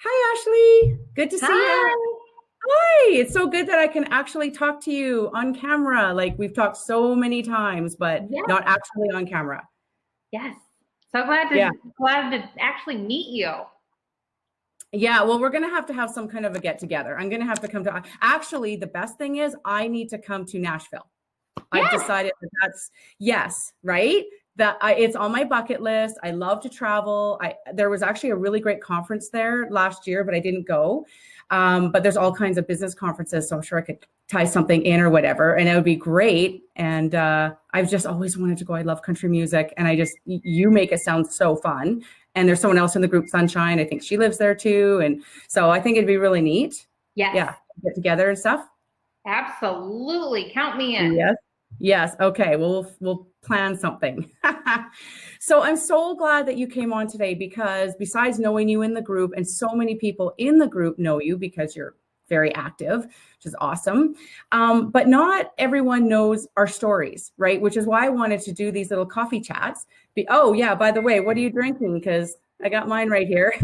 Hi, Ashley. Good to see Hi. you. Hi. It's so good that I can actually talk to you on camera. Like we've talked so many times, but Yes, not actually on camera. yes. So glad Yeah. to actually meet you. Yeah. Well, we're going to have some kind of a get together. I'm going to have to come to, actually, the best thing is I need to come to Nashville. I've Yes. decided that's yes, right? It's on my bucket list. I love to travel. There was actually a really great conference there last year, but I didn't go. But there's all kinds of business conferences, so I'm sure I could tie something in or whatever, and it would be great. And I've just always wanted to go. I love country music, and you make it sound so fun. And there's someone else in the group, Sunshine. I think she lives there too, and so I think it'd be really neat. Yes. Yeah, get together and stuff. Absolutely. Count me in. Yes. Yes. Okay. Well, we'll plan something. So I'm so glad that you came on today because besides knowing you in the group, and so many people in the group know you because you're very active, which is awesome. But not everyone knows our stories, right? Which is why I wanted to do these little coffee chats. Oh yeah, by the way, what are you drinking? Because I got mine right here.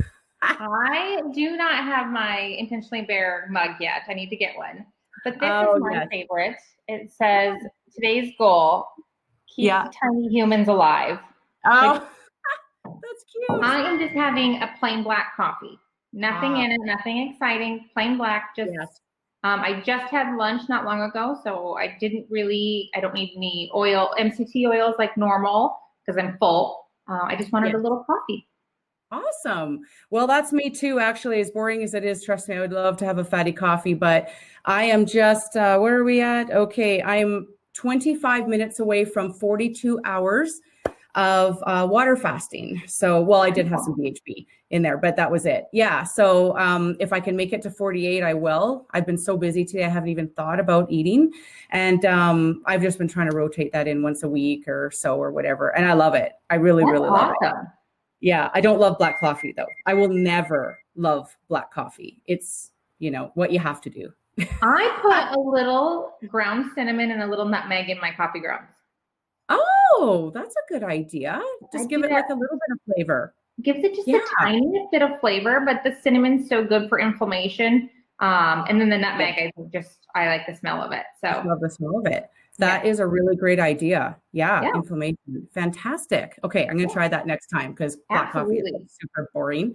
I do not have my Intentionally Bare mug yet. I need to get one. But this Oh is my yes. favorite. It says, today's goal, keep tiny humans alive. Oh, that's cute. I am just having a plain black coffee. Nothing in it, nothing exciting, plain black. I just had lunch not long ago, so I don't need any oil, MCT oils like normal because I'm full. I just wanted a little coffee. Awesome. Well, that's me too, actually. As boring as it is, trust me, I would love to have a fatty coffee, but I am just, where are we at? Okay, I'm 25 minutes away from 42 hours of water fasting. So, well, I did have some BHB in there, but that was it. Yeah. So if I can make it to 48, I will. I've been so busy today, I haven't even thought about eating. And I've just been trying to rotate that in once a week or so or whatever. And I love it. I really love it. Yeah, I don't love black coffee though. I will never love black coffee. It's, what you have to do. I put a little ground cinnamon and a little nutmeg in my coffee grounds. Oh, that's a good idea. Just give it like a little bit of flavor. Gives it just a tiniest bit of flavor, but the cinnamon's so good for inflammation. And then the nutmeg, I like the smell of it. So I love the smell of it. That is a really great idea. Yeah, inflammation. Fantastic. Okay, I'm going to try that next time because black coffee is super boring.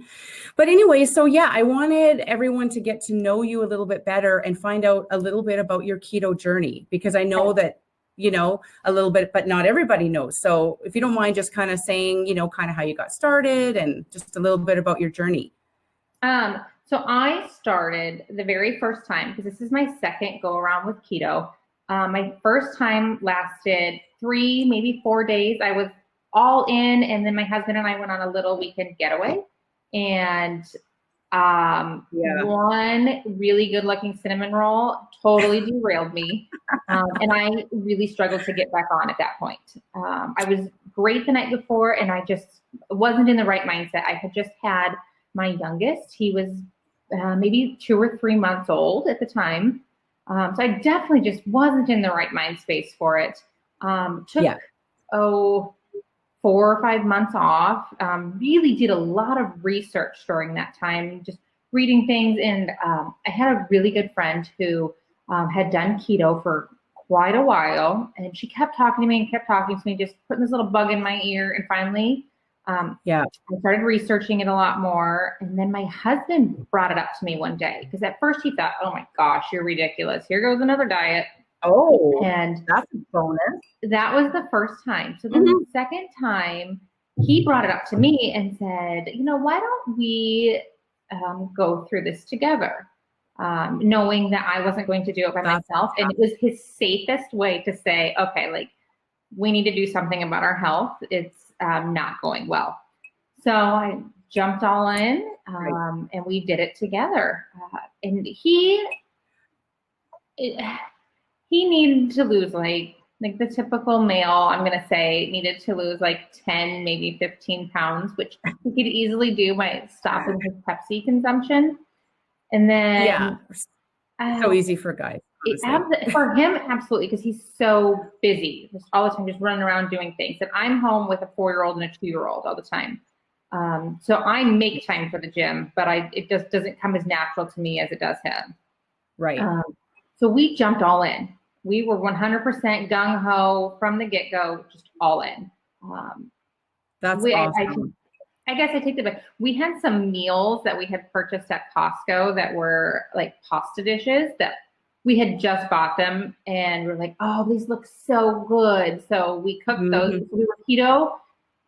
But anyway, so yeah, I wanted everyone to get to know you a little bit better and find out a little bit about your keto journey because I know that, a little bit, but not everybody knows. So if you don't mind just kind of saying, kind of how you got started and just a little bit about your journey. So I started the very first time, because this is my second go around with keto. My first time lasted 3, maybe 4 days. I was all in, and then my husband and I went on a little weekend getaway. And one really good looking cinnamon roll totally derailed me. And I really struggled to get back on at that point. I was great the night before, and I just wasn't in the right mindset. I had just had my youngest. He was maybe 2 or 3 months old at the time. So I definitely just wasn't in the right mind space for it. Took 4 or 5 months off. Really did a lot of research during that time, just reading things. And I had a really good friend who had done keto for quite a while, and she kept talking to me, just putting this little bug in my ear. And finally, I started researching it a lot more. And then my husband brought it up to me one day, because at first he thought, oh my gosh, you're ridiculous. Here goes another diet. Oh, and that's a bonus. That was the first time. So then the second time he brought it up to me and said, why don't we go through this together? Knowing that I wasn't going to do it by myself. And it was his safest way to say, okay, like, we need to do something about our health. It's not going well. So I jumped all in, and we did it together. And he He needed to lose like the typical male, I'm going to say, needed to lose like 10, maybe 15 pounds, which he could easily do by stopping his Pepsi consumption. And then so easy for guys. for him, absolutely, because he's so busy, just all the time, just running around doing things. And I'm home with a 4-year-old and a 2-year-old all the time. So I make time for the gym, but it just doesn't come as natural to me as it does him. Right. So we jumped all in. We were 100% gung-ho from the get-go, just all in. That's awesome. I guess I take it back. We had some meals that we had purchased at Costco that were like pasta dishes that we had just bought them, and we're like, oh, these look so good. So we cooked those. We were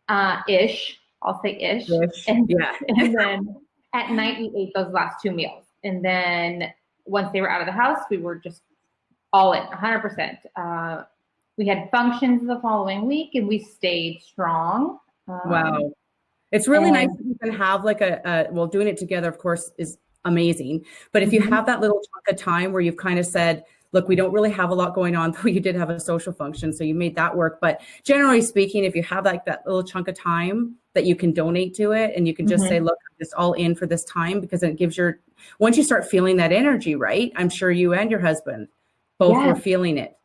keto-ish. I'll say ish. And then at night we ate those last 2 meals. And then once they were out of the house, we were just all in, 100%. We had functions the following week, and we stayed strong. Wow. It's really nice that you can have like well, doing it together, of course, is amazing. But if you have that little chunk of time where you've kind of said, look, we don't really have a lot going on, though you did have a social function, so you made that work. But generally speaking, if you have like that little chunk of time that you can donate to it, and you can just say, look, I'm just all in for this time, because it gives once you start feeling that energy, right? I'm sure you and your husband both were feeling it,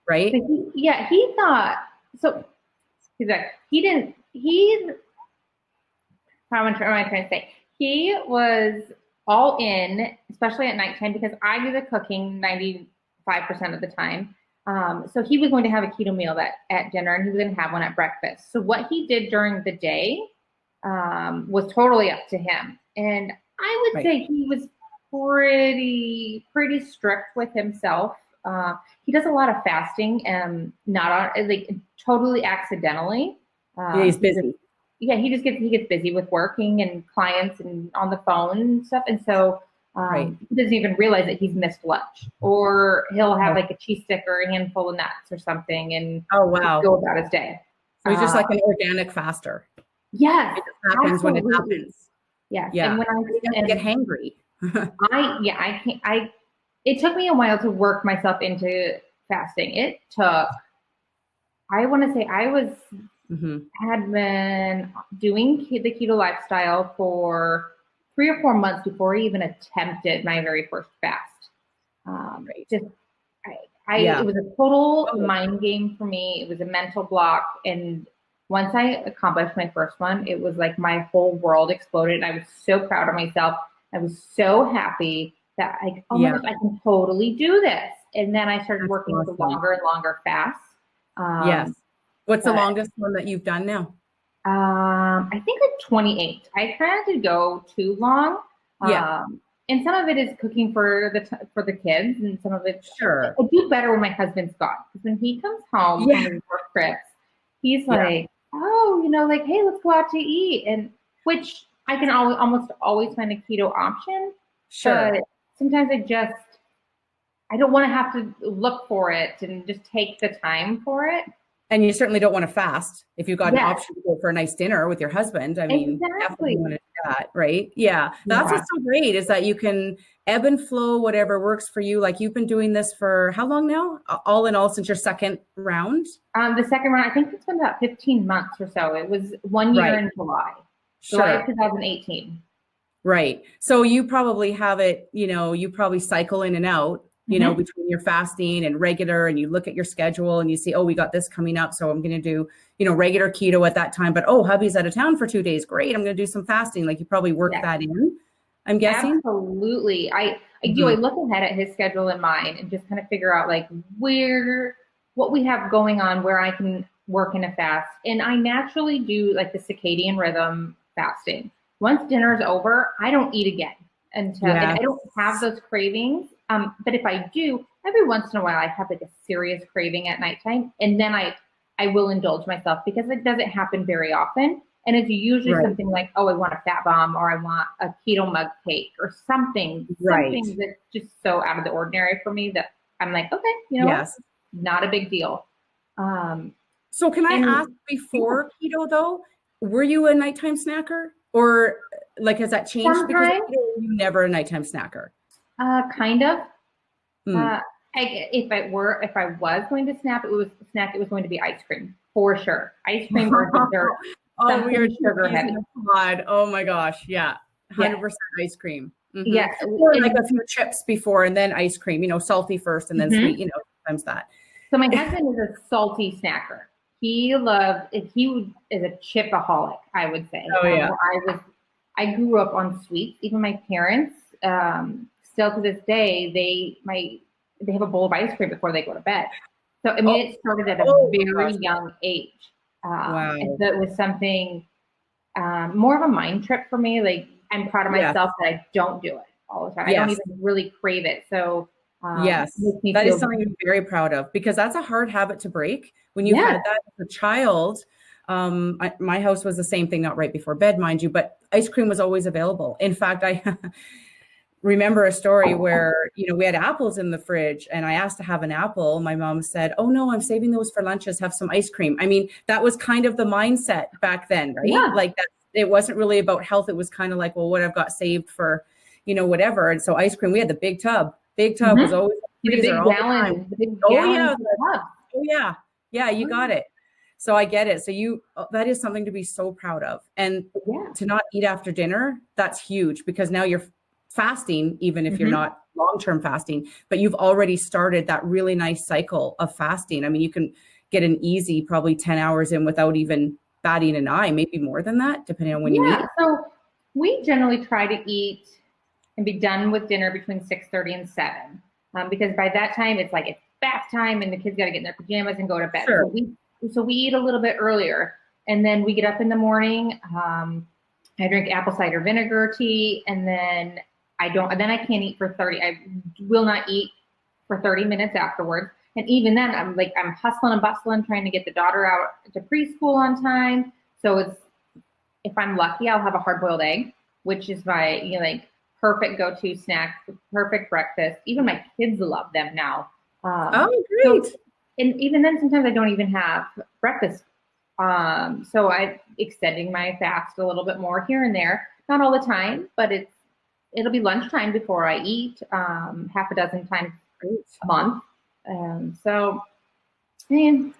right? So he thought, so he's like, how am I trying to say? He was all in, especially at nighttime, because I do the cooking 95% of the time. So he was going to have a keto meal at dinner, and he was going to have one at breakfast. So what he did during the day was totally up to him. And I would say he was pretty strict with himself. He does a lot of fasting, not on, like, totally accidentally. He's busy. Yeah, he gets busy with working and clients and on the phone and stuff. And so he doesn't even realize that he's missed lunch, or he'll have like a cheese stick or a handful of nuts or something, and go about his day. So he's just like an organic faster. Yes. It just happens when it happens. Yes. Yeah. And when I get hangry. It took me a while to work myself into fasting. It took, I want to say had been doing the keto lifestyle for 3 or 4 months before I even attempted my very first fast. It was a total mind game for me. It was a mental block. And once I accomplished my first one, it was like my whole world exploded. I was so proud of myself. I was so happy that my gosh, I can totally do this. And then I started working with longer and longer fasts. What's the longest one that you've done now? I think like 28. I kind of did go too long. And some of it is cooking for the kids, and some of it I do better when my husband's gone, because when he comes home from his work trips, he's like, oh, like, hey, let's go out to eat, and which I can almost always find a keto option. But sometimes I don't want to have to look for it and just take the time for it. And you certainly don't want to fast if you've got an option to go for a nice dinner with your husband. I mean, definitely want to do that, right? Yeah. That's what's so great, is that you can ebb and flow whatever works for you. Like, you've been doing this for how long now? All in all, since your second round? The second round, I think it's been about 15 months or so. It was 1 year in July. July of 2018. Right. So you probably have it, you probably cycle in and out, between your fasting and regular, and you look at your schedule and you see, oh, we got this coming up, so I'm going to do, regular keto at that time. But, oh, hubby's out of town for 2 days. Great. I'm going to do some fasting. Like, you probably work that in, I'm guessing. Absolutely. I do. I look ahead at his schedule and mine, and just kind of figure out like what we have going on, where I can work in a fast. And I naturally do like the circadian rhythm fasting. Once dinner is over, I don't eat again until and I don't have those cravings. But if I do, every once in a while, I have like a serious craving at nighttime, and then I will indulge myself, because it doesn't happen very often. And it's usually something like, oh, I want a fat bomb, or I want a keto mug cake, or something that's just so out of the ordinary for me that I'm like, okay, what? Not a big deal. So can I ask, before keto though, were you a nighttime snacker, or like, has that changed? Sometimes. Because you never a nighttime snacker. Kind of. if I was going to snack, it was going to be ice cream for sure. Ice cream or dessert. Oh, we are sugar heavy. Oh my gosh. Yeah. 100% ice cream. Mm-hmm. Yeah. Or like a few chips before and then ice cream, salty first and then sweet, sometimes that. So my husband is a salty snacker. He is a chipaholic, I would say. Oh yeah. I grew up on sweets. Even my parents, still to this day, they have a bowl of ice cream before they go to bed. So I mean, it started at a very young age. Wow. And so it was something more of a mind trip for me. Like, I'm proud of myself that I don't do it all the time. I don't even really crave it. So yes, that is something I'm very proud of, because that's a hard habit to break. When you had that as a child, my house was the same thing, not right before bed, mind you, but ice cream was always available. In fact, I remember a story where, we had apples in the fridge and I asked to have an apple. My mom said, "Oh no, I'm saving those for lunches. Have some ice cream." I mean, that was kind of the mindset back then, right? Yeah. Like that, it wasn't really about health. It was kind of like, well, what I've got saved for, whatever. And so ice cream, we had the big tub. Big tub was always the big gallon. Oh yeah. Yeah, you got it. So I get it. So that is something to be so proud of. And to not eat after dinner, that's huge, because now you're fasting, even if you're not long-term fasting, but you've already started that really nice cycle of fasting. I mean, you can get an easy probably 10 hours in without even batting an eye, maybe more than that, depending on when you eat. So we generally try to eat and be done with dinner between 6:30 and 7. Because by that time it's bath time and the kids got to get in their pajamas and go to bed. Sure. So we eat a little bit earlier, and then we get up in the morning. I drink apple cider vinegar tea, and then I can't eat for 30. I will not eat for 30 minutes afterwards. And even then I'm hustling and bustling, trying to get the daughter out to preschool on time. So if I'm lucky, I'll have a hard-boiled egg, which is my, perfect go-to snack, perfect breakfast. Even my kids love them now. Great. And even then, sometimes I don't even have breakfast. So I'm extending my fast a little bit more here and there. Not all the time, but it'll be lunchtime before I eat, half a dozen times a month. So, man,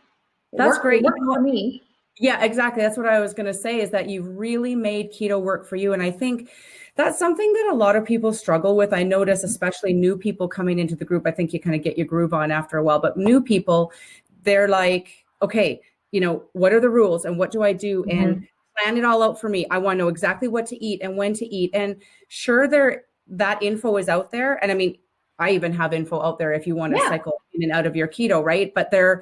that's great. It works for me. Yeah, exactly. That's what I was going to say, is that you've really made keto work for you. And I think that's something that a lot of people struggle with. I notice, especially new people coming into the group, I think you kind of get your groove on after a while, but new people, they're like, okay, what are the rules and what do I do? And plan it all out for me. I want to know exactly what to eat and when to eat. And sure, that info is out there. And I mean, I even have info out there if you want to cycle in and out of your keto, right? But they're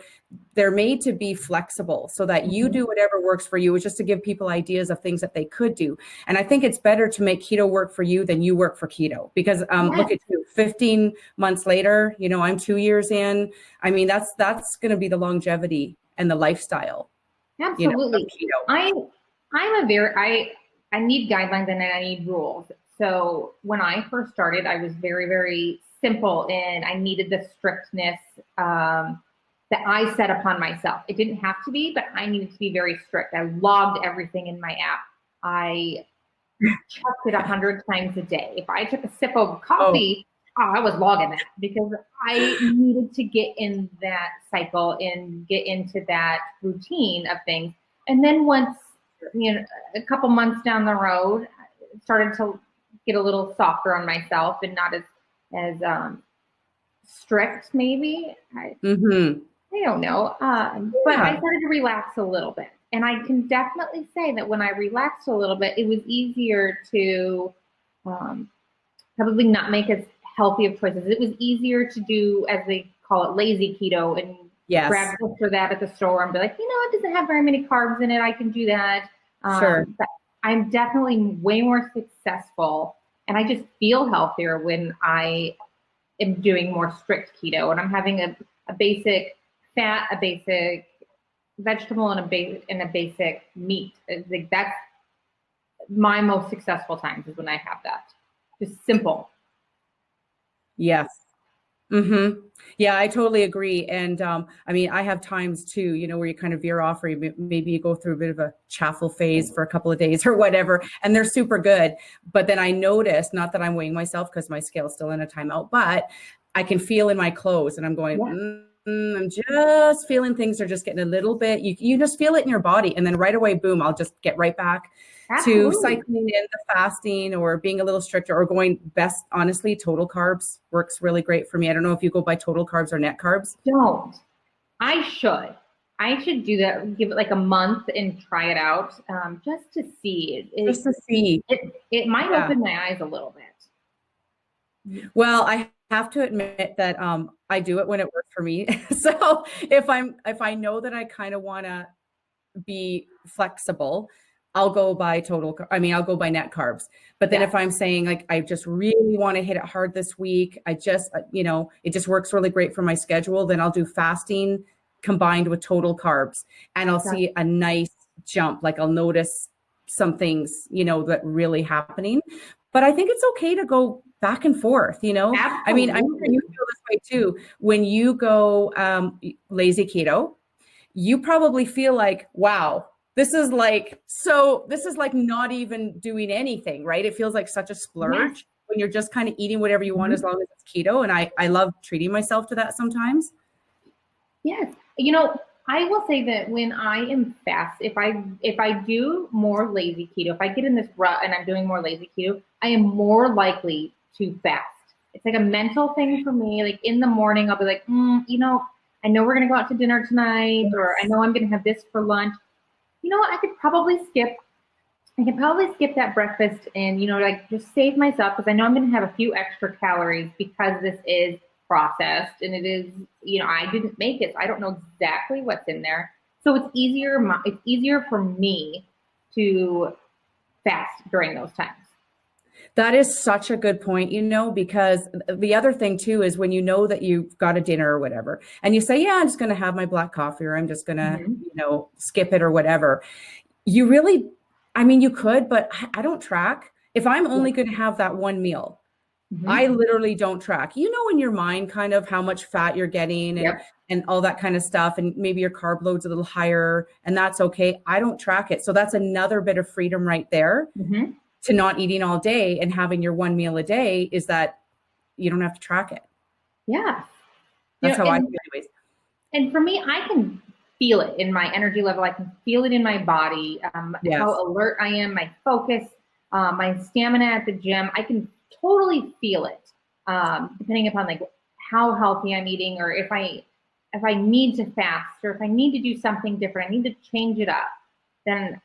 made to be flexible so that you do whatever works for you. It's just to give people ideas of things that they could do. And I think it's better to make keto work for you than you work for keto, because look at you, 15 months later, I'm 2 years in. I mean, that's going to be the longevity and the lifestyle. Absolutely. I need guidelines and I need rules. So when I first started, I was very, very simple, and I needed the strictnness that I set upon myself. It didn't have to be, but I needed to be very strict. I logged everything in my app. I checked it 100 times a day. If I took a sip of coffee, I was logging that, because I needed to get in that cycle and get into that routine of things. And then once, a couple months down the road, I started to get a little softer on myself and not as strict, maybe. I don't know. But I started to relax a little bit. And I can definitely say that when I relaxed a little bit, it was easier to probably not make as healthy of choices. It was easier to do, as they call it, lazy keto, and grab this or that at the store and be like, it doesn't have very many carbs in it. I can do that. Sure. But I'm definitely way more successful, and I just feel healthier when I am doing more strict keto, and I'm having a basic fat, a basic vegetable, and a basic meat. Like, that's my most successful times, is when I have that. Just simple. Yes. Yeah, I totally agree. And I mean, I have times too, where you kind of veer off, or maybe you go through a bit of a chaffle phase for a couple of days or whatever, and they're super good. But then I notice, not that I'm weighing myself because my scale's still in a timeout, but I can feel in my clothes and I'm going, Yeah. I'm just feeling things are just getting a little bit, you just feel it in your body. And then right away, boom, I'll just get right back to Absolutely. cycling in the fasting or being a little stricter or going best, honestly, total carbs works really great for me. I don't know if you go by total carbs or net carbs. Don't. I should. I should do that. Give it like a month and try it out, just to see. Just to see. It might open my eyes a little bit. Well, I have to admit that I do it when it works for me. So if I know that I kind of want to be flexible, I'll go by I'll go by net carbs. But then if I'm saying like, I just really want to hit it hard this week, I just, it just works really great for my schedule, then I'll do fasting combined with total carbs and I'll see a nice jump. Like I'll notice some things, that really happening. But I think it's okay to go back and forth, Absolutely. I mean, I'm sure you feel this way too. When you go lazy keto, you probably feel like, wow, this is like not even doing anything, right? It feels like such a splurge when you're just kind of eating whatever you want as long as it's keto. And I love treating myself to that sometimes. Yes. I will say that when I am fast, if I do more lazy keto, if I get in this rut and I'm doing more lazy keto, I am more likely to fast. It's like a mental thing for me. Like in the morning, I'll be like, I know we're going to go out to dinner tonight, or I know I'm going to have this for lunch. You know what? I could probably skip that breakfast and, like just save myself, because I know I'm going to have a few extra calories because this is processed and it is, I didn't make it. So I don't know exactly what's in there. So it's easier for me to fast during those times. That is such a good point, because the other thing too is when you know that you've got a dinner or whatever, and you say, yeah, I'm just going to have my black coffee, or I'm just going to, skip it or whatever. You really, you could, but I don't track. If I'm only going to have that one meal, I literally don't track. In your mind kind of how much fat you're getting and all that kind of stuff. And maybe your carb load's a little higher, and that's okay. I don't track it. So that's another bit of freedom right there. To not eating all day and having your one meal a day, is that you don't have to track it. Yeah. That's how I feel anyways. And for me, I can feel it in my energy level. I can feel it in my body, how alert I am, my focus, my stamina at the gym. I can totally feel it, depending upon like how healthy I'm eating, or if I need to fast, or if I need to do something different, I need to change it up. Then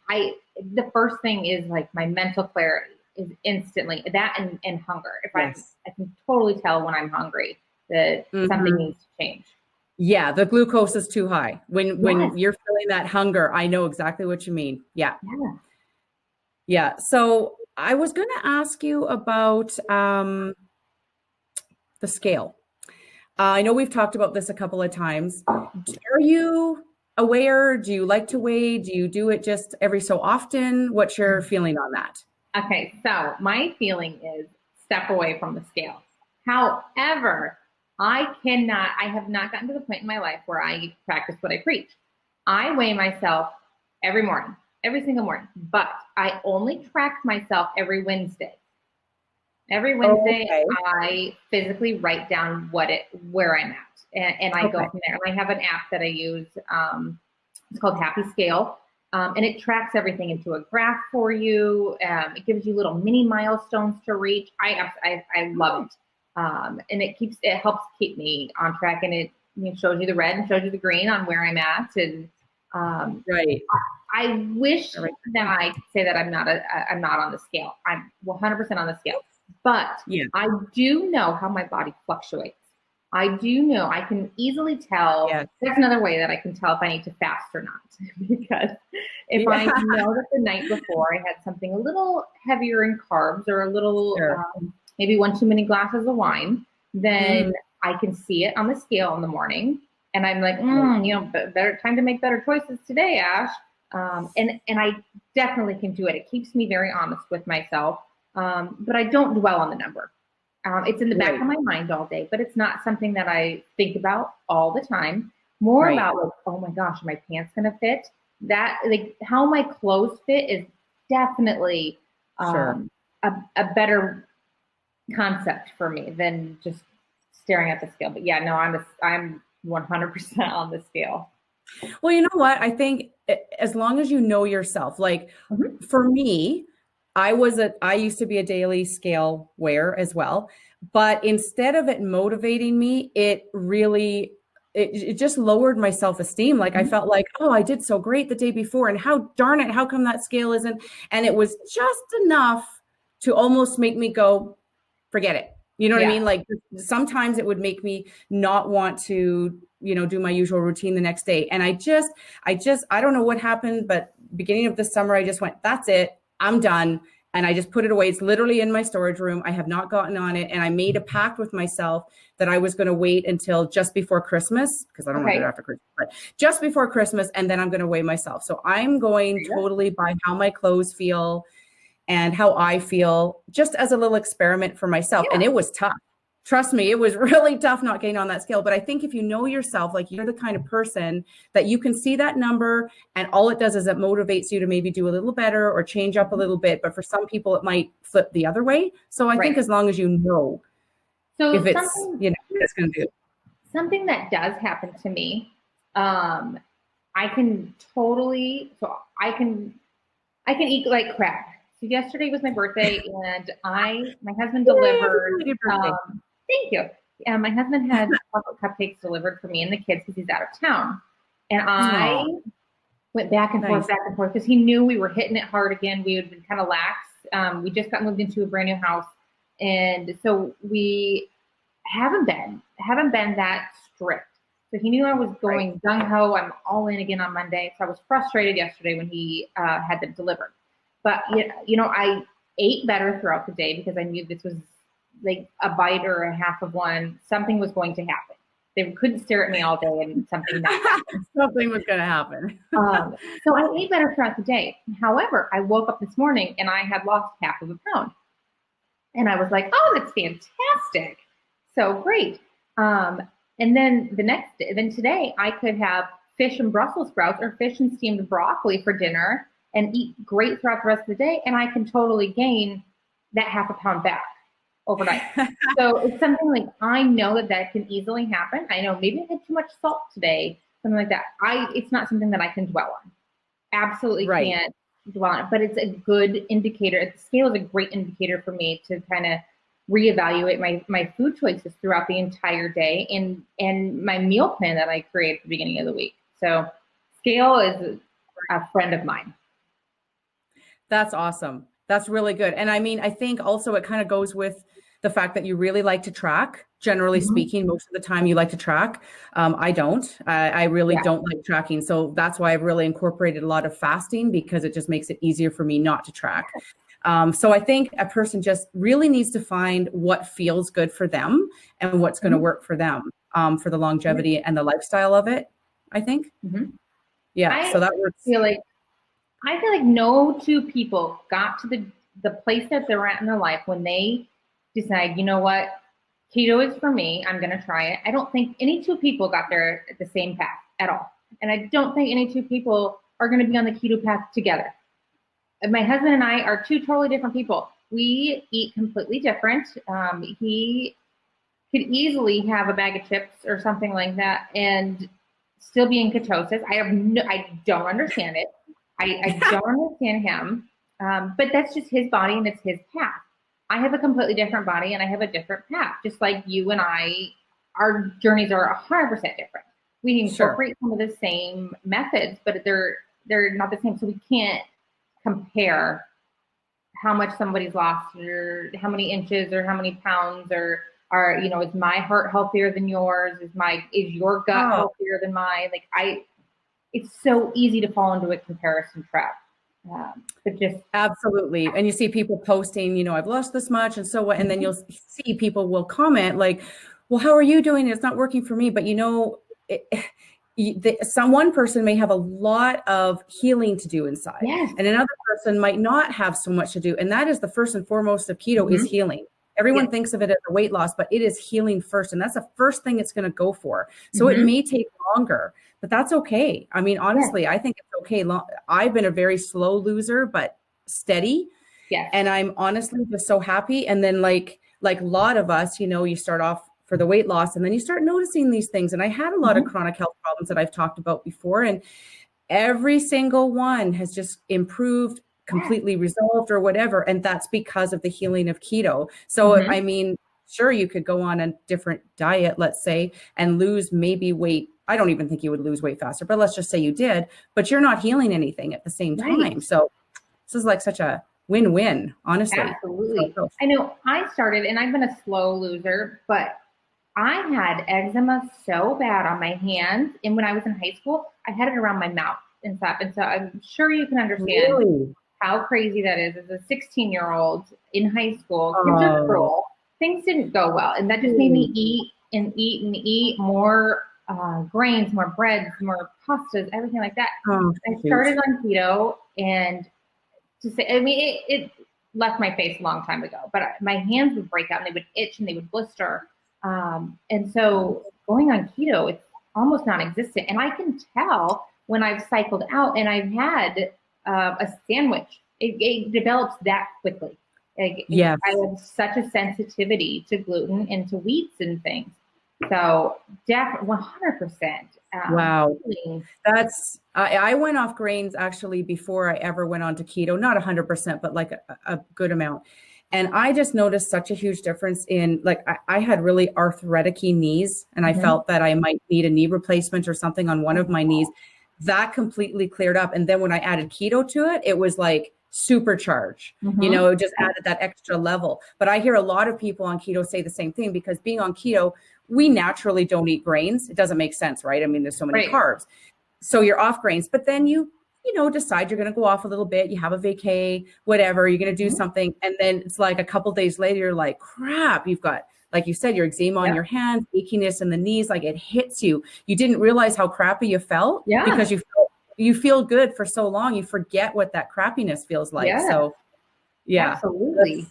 the first thing is like my mental clarity is instantly that, and hunger. If I can totally tell when I'm hungry that something needs to change. Yeah, the glucose is too high. When you're feeling that hunger, I know exactly what you mean. Yeah. So I was going to ask you about the scale. I know we've talked about this a couple of times. Are you aware? Do you like to weigh? Do you do it just every so often? What's your feeling on that? Okay, so my feeling is step away from the scale. However, I have not gotten to the point in my life where I practice what I preach. I weigh myself every morning, every single morning, but I only track myself every Wednesday. Every Wednesday, I physically write down where I'm at, and I go from there. And I have an app that I use. It's called Happy Scale, and it tracks everything into a graph for you. It gives you little mini milestones to reach. I love it, and it helps keep me on track, and it shows you the red and shows you the green on where I'm at. And I wish that I could say that I'm not on the scale. I'm 100% on the scale. But I do know how my body fluctuates. I do know, I can easily tell. There's another way that I can tell if I need to fast or not. Because if I know that the night before I had something a little heavier in carbs, or a little, maybe one too many glasses of wine, then I can see it on the scale in the morning. And I'm like, better time to make better choices today, Ash. And I definitely can do it. It keeps me very honest with myself. But I don't dwell on the number. It's in the back of my mind all day, but it's not something that I think about all the time. More about like, oh my gosh, are my pants going to fit? That, like, how my clothes fit is definitely a better concept for me than just staring at the scale. But yeah, no, I'm 100% on the scale. Well, you know what? I think as long as you know yourself, like for me, I used to be a daily scale wearer as well, but instead of it motivating me, it just lowered my self-esteem. Like I felt like, oh, I did so great the day before, and how come that scale isn't? And it was just enough to almost make me go, forget it. You know what I mean? Like sometimes it would make me not want to, do my usual routine the next day. And I don't know what happened, but beginning of the summer, I just went, that's it. I'm done. And I just put it away. It's literally in my storage room. I have not gotten on it. And I made a pact with myself that I was going to wait until just before Christmas, because I don't want to do it after Christmas, but just before Christmas. And then I'm going to weigh myself. So I'm going totally by how my clothes feel and how I feel, just as a little experiment for myself. And it was tough. Trust me, it was really tough not getting on that scale. But I think if you know yourself, like you're the kind of person that you can see that number and all it does is it motivates you to maybe do a little better or change up a little bit. But for some people, it might flip the other way. So I think as long as you know, so if it's, it's going to do. Something that does happen to me, I can eat like crap. So yesterday was my birthday, and my husband delivered. Thank you. My husband had chocolate cupcakes delivered for me and the kids because he's out of town, and I went back and forth because he knew we were hitting it hard again. We had been kind of lax. We just got moved into a brand new house, and so we haven't been that strict. So he knew I was going gung ho. I'm all in again on Monday. So I was frustrated yesterday when he had them delivered. But, I ate better throughout the day because I knew this was like a bite or a half of one. Something was going to happen. They couldn't stare at me all day and something something was going to happen. So I ate better throughout the day. However, I woke up this morning and I had lost half of a pound. And I was like, oh, that's fantastic. So great. And then today I could have fish and Brussels sprouts or fish and steamed broccoli for dinner and eat great throughout the rest of the day. And I can totally gain that half a pound back overnight. So it's something like, I know that can easily happen. I know maybe I had too much salt today, something like that. It's not something that I can dwell on. Absolutely can't dwell on it, but it's a good indicator. The scale is a great indicator for me to kind of reevaluate my food choices throughout the entire day and my meal plan that I create at the beginning of the week. So scale is a friend of mine. That's awesome. That's really good. And I mean, I think also it kind of goes with the fact that you really like to track. Generally speaking, most of the time you like to track. I don't. I really don't like tracking. So that's why I've really incorporated a lot of fasting, because it just makes it easier for me not to track. So I think a person just really needs to find what feels good for them and what's going to work for them for the longevity and the lifestyle of it, I think. Yeah, so that works. I feel like no two people got to the place that they're at in their life when they decide, you know what, keto is for me, I'm going to try it. I don't think any two people got there at the same path at all. And I don't think any two people are going to be on the keto path together. My husband and I are two totally different people. We eat completely different. He could easily have a bag of chips or something like that and still be in ketosis. I don't understand it. I don't understand him, but that's just his body and it's his path. I have a completely different body and I have a different path, just like you and I, our journeys are 100% different. We incorporate some of the same methods, but they're not the same. So we can't compare how much somebody's lost or how many inches or how many pounds or is my heart healthier than yours? Is your gut healthier than mine? It's so easy to fall into a comparison trap. But just absolutely. And you see people posting, I've lost this much and so what, and then you'll see people will comment like, well, how are you doing? It's not working for me. But one person may have a lot of healing to do inside, and another person might not have so much to do. And that is the first and foremost of keto is healing. Everyone thinks of it as a weight loss, but it is healing first. And that's the first thing it's going to go for. So it may take longer, but that's okay. I mean, honestly, I think it's okay. I've been a very slow loser, but steady. And I'm honestly just so happy. And then like a lot of us, you start off for the weight loss. And then you start noticing these things. And I had a lot of chronic health problems that I've talked about before, and every single one has just improved, completely resolved or whatever. And that's because of the healing of keto. So, I mean, sure, you could go on a different diet, let's say, and lose maybe weight. I don't even think you would lose weight faster, but let's just say you did, but you're not healing anything at the same time. So this is like such a win-win, honestly. Absolutely. I know I started, and I've been a slow loser, but I had eczema so bad on my hands. And when I was in high school, I had it around my mouth and stuff. And so I'm sure you can understand how crazy that is. As a 16-year-old in high school, kids are cruel. Things didn't go well. And that just made me eat and eat and eat more grains, more breads, more pastas, everything like that. I started on keto, and to say, I mean, it left my face a long time ago, but my hands would break out and they would itch and they would blister. And so going on keto, it's almost non-existent. And I can tell when I've cycled out and I've had a sandwich, it develops that quickly. I have such a sensitivity to gluten and to wheats and things. So definitely 100%. Wow. That's, I went off grains actually before I ever went on to keto, not 100%, but like a good amount. And I just noticed such a huge difference in, like, I had really arthritic knees, and I felt that I might need a knee replacement or something on one of my knees. That completely cleared up. And then when I added keto to it, it was like supercharge, you know, it just added that extra level. But I hear a lot of people on keto say the same thing, because being on keto, we naturally don't eat grains. It doesn't make sense, right? I mean, there's so many carbs. So you're off grains, but then you decide you're going to go off a little bit. You have a vacay, whatever, you're going to do something. And then it's like a couple days later, you're like, crap, you've got, like you said, your eczema on your hands, achiness in the knees, like it hits you. You didn't realize how crappy you felt because you feel good for so long. You forget what that crappiness feels like. So absolutely.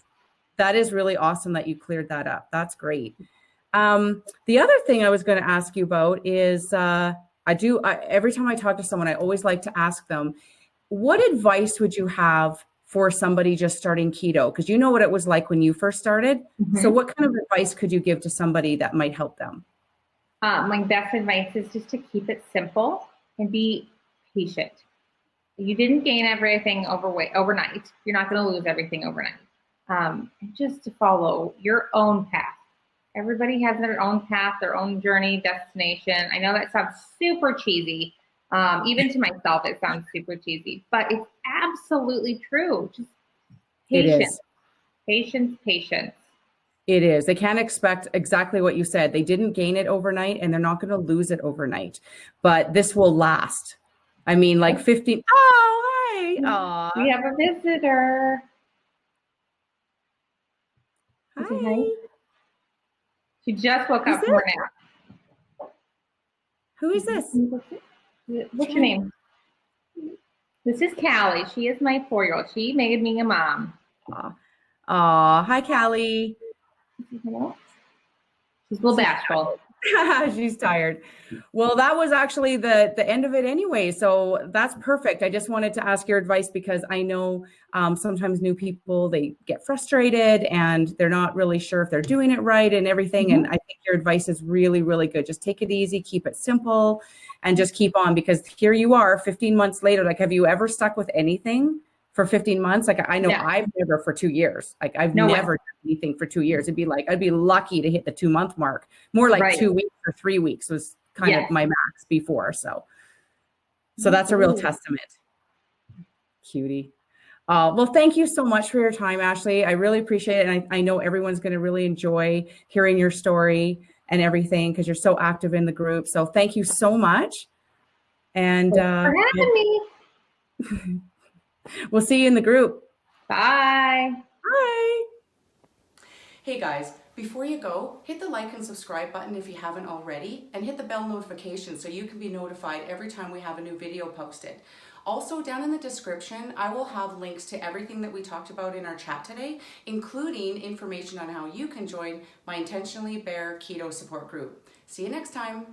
That is really awesome that you cleared that up. That's great. The other thing I was going to ask you about is, every time I talk to someone, I always like to ask them, what advice would you have for somebody just starting keto? Because you know what it was like when you first started. So what kind of advice could you give to somebody that might help them? My best advice is just to keep it simple and be patient. You didn't gain everything overnight. You're not going to lose everything overnight. Just to follow your own path. Everybody has their own path, their own journey, destination. I know that sounds super cheesy. Even to myself, it sounds super cheesy, but it's absolutely true. Just patience, patience. It is. They can't expect exactly what you said. They didn't gain it overnight, and they're not going to lose it overnight, but this will last. I mean, like 15. Oh, hi. Aww. We have a visitor. Hi. She just woke up from her nap. Who is this? What's your name? This is Callie. She is my 4-year-old. She made me a mom. Hi, Callie. She's a little bashful. She's tired. Well, that was actually the end of it anyway. So that's perfect. I just wanted to ask your advice, because I know sometimes new people, they get frustrated and they're not really sure if they're doing it right and everything. And I think your advice is really, really good. Just take it easy, keep it simple, and just keep on, because here you are 15 months later. Like, have you ever stuck with anything for 15 months? Like, I know I've never for 2 years. Like, I've never done anything for 2 years. It'd be like, I'd be lucky to hit the 2-month mark. More like 2 weeks or 3 weeks was kind of my max before. So that's a real testament. Cutie. Well, thank you so much for your time, Ashley. I really appreciate it. And I know everyone's going to really enjoy hearing your story and everything, because you're so active in the group. So thank you so much. And Thanks for having me. We'll see you in the group. Bye. Bye. Hey guys, before you go, hit the like and subscribe button if you haven't already, and hit the bell notification so you can be notified every time we have a new video posted. Also, down in the description, I will have links to everything that we talked about in our chat today, including information on how you can join my Intentionally Bare Keto support group. See you next time.